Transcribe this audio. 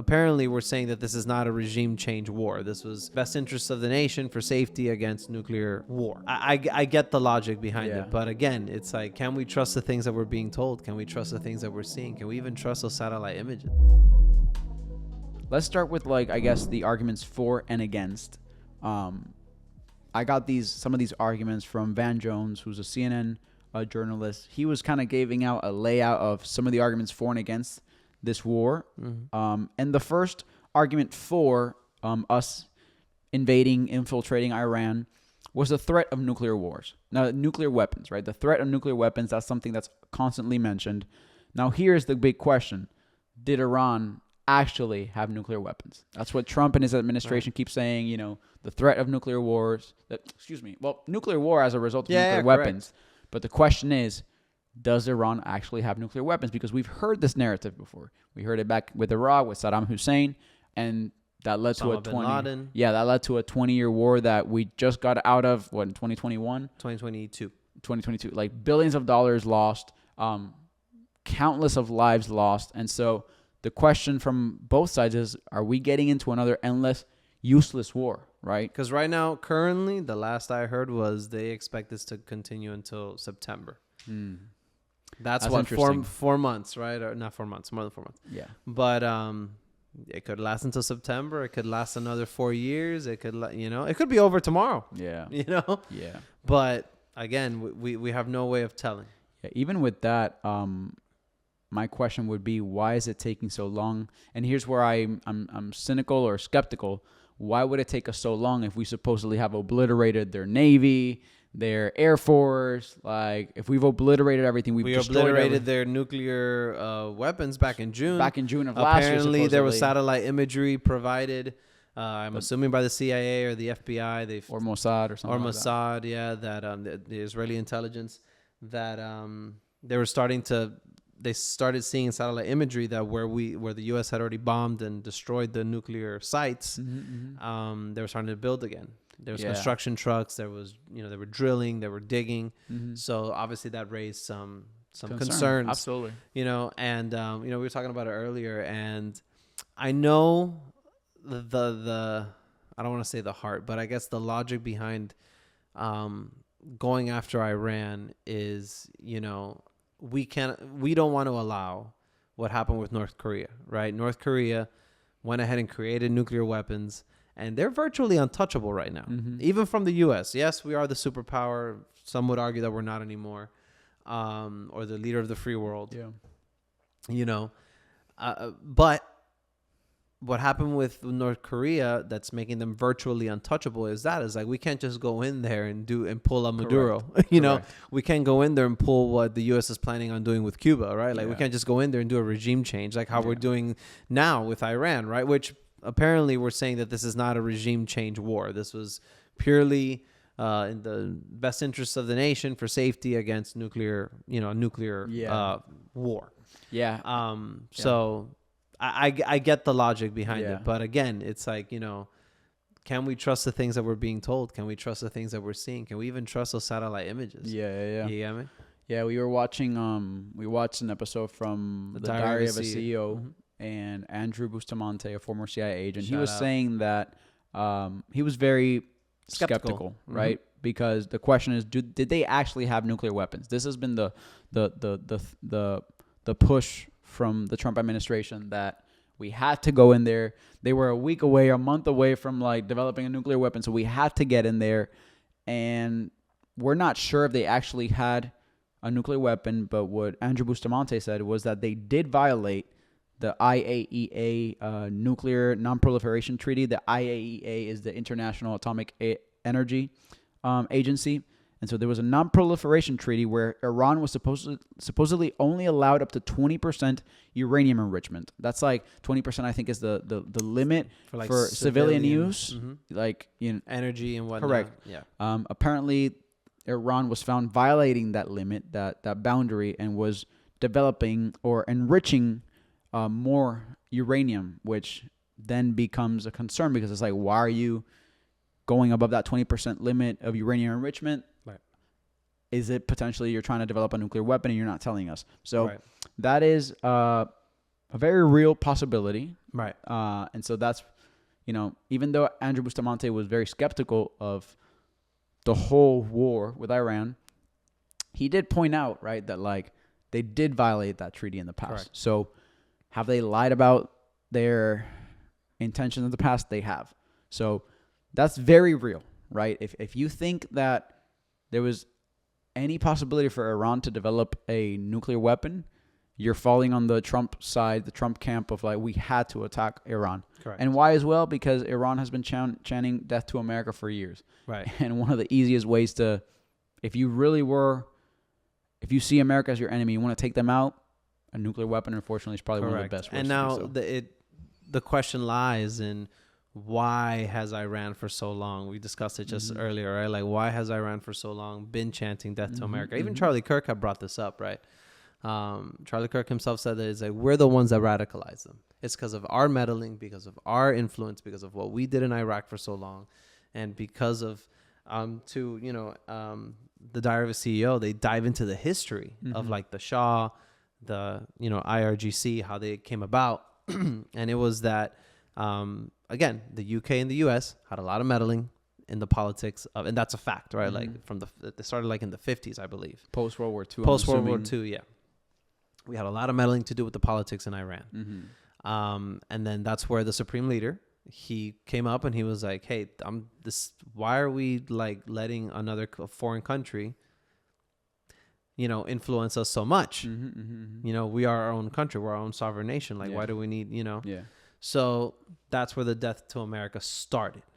apparently we're saying that this is not a regime change war. This was best interests of the nation for safety against nuclear war. I get the logic behind it, but again, it's like, can we trust the things that we're being told? Can we trust the things that we're seeing? Can we even trust those satellite images? Let's start with, like, I guess the arguments for and against. I got some of these arguments from Van Jones, who's a CNN journalist. He was kind of giving out a layout of some of the arguments for and against this war. And the first argument for us infiltrating Iran was the threat of nuclear wars. Now, nuclear weapons, right? The threat of nuclear weapons, that's something that's constantly mentioned. Now, here's the big question. Did Iran actually have nuclear weapons? That's what Trump and his administration keep saying, you know, the threat of nuclear wars. Nuclear war as a result of nuclear weapons. But the question is, does Iran actually have nuclear weapons? Because we've heard this narrative before. We heard it back with Iraq, with Saddam Hussein, and that led to a 20-year war that we just got out of, in 2021? 2022. Like, billions of dollars lost, countless of lives lost. And so the question from both sides is, are we getting into another endless, useless war, right? Because right now, currently, the last I heard was they expect this to continue until September. That's what, 4 months, right? Or not 4 months, more than 4 months. Yeah. But it could last until September. It could last another 4 years. It could, it could be over tomorrow. Yeah. Yeah. But again, we have no way of telling. Yeah. Even with that, my question would be, why is it taking so long? And here's where I'm cynical or skeptical. Why would it take us so long if we supposedly have obliterated their Navy, their Air Force? Like, if we've obliterated everything, we obliterated their nuclear weapons back in June. Back in June of last year, apparently there was satellite imagery provided. I'm assuming by the CIA or the FBI, or Mossad or something. Or Mossad, that the Israeli intelligence, that they started seeing satellite imagery that where the U.S. had already bombed and destroyed the nuclear sites. They were starting to build again. There was construction trucks. There was, they were drilling. They were digging. So obviously that raised some concerns. Absolutely. And we were talking about it earlier, and I know the I don't want to say the heart, but I guess the logic behind going after Iran is, we don't want to allow what happened with North Korea, right? North Korea went ahead and created nuclear weapons, and they're virtually untouchable right now, even from the U.S. Yes, we are the superpower. Some would argue that we're not anymore, or the leader of the free world. Yeah. But what happened with North Korea that's making them virtually untouchable is like, we can't just go in there and pull a Maduro. We can't go in there and pull what the U.S. is planning on doing with Cuba, right? Like, we can't just go in there and do a regime change like how we're doing now with Iran, right? Which apparently we're saying that this is not a regime change war. This was purely in the best interests of the nation for safety against nuclear war. Yeah. So I get the logic behind it, but again, it's like, can we trust the things that we're being told? Can we trust the things that we're seeing? Can we even trust those satellite images? Yeah. You get me? Yeah, we watched an episode from The Diary of a CEO, and Andrew Bustamante, a former CIA agent, he was saying that he was very skeptical, right? Because the question is, did they actually have nuclear weapons? This has been the push from the Trump administration that we had to go in there. They were a month away from like developing a nuclear weapon, so we had to get in there. And we're not sure if they actually had a nuclear weapon, but what Andrew Bustamante said was that they did violate the IAEA Nuclear Non-Proliferation Treaty. The IAEA is the International Atomic Energy Agency. And so there was a non-proliferation treaty where Iran was supposedly only allowed up to 20% uranium enrichment. That's like 20%, I think, is the limit for civilian use, like energy and whatnot. Correct. Yeah. Apparently, Iran was found violating that limit, that boundary, and was developing or enriching more uranium, which then becomes a concern because it's like, why are you going above that 20% limit of uranium enrichment? Is it potentially you're trying to develop a nuclear weapon and you're not telling us? So that is a very real possibility. Right. And so that's, even though Andrew Bustamante was very skeptical of the whole war with Iran, he did point out, right, that like they did violate that treaty in the past. Correct. So have they lied about their intentions in the past? They have. So that's very real, right? If you think that there was any possibility for Iran to develop a nuclear weapon, you're falling on the Trump side, the Trump camp of like, we had to attack Iran. Correct. And why as well? Because Iran has been chanting death to America for years. Right. And one of the easiest ways to, if you see America as your enemy, you want to take them out, a nuclear weapon, unfortunately, is probably one of the best ways and to now do so. the question lies in, why has Iran for so long? We discussed it just earlier, right? Like, why has Iran for so long been chanting death to America? Even Charlie Kirk had brought this up, right? Charlie Kirk himself said that it's like, we're the ones that radicalize them. It's because of our meddling, because of our influence, because of what we did in Iraq for so long, and because of the Diary of a CEO, they dive into the history of like the Shah, the IRGC, how they came about, and it was that again, the UK and the US had a lot of meddling in the politics of, and that's a fact, right? Like they started like in the 50s, I believe. Post World War II. Post World War II, yeah. We had a lot of meddling to do with the politics in Iran. And then that's where the supreme leader, he came up and he was like, hey, why are we like letting another foreign country, influence us so much? We are our own country. We're our own sovereign nation. Like, why do we need, Yeah. So that's where the death to America started,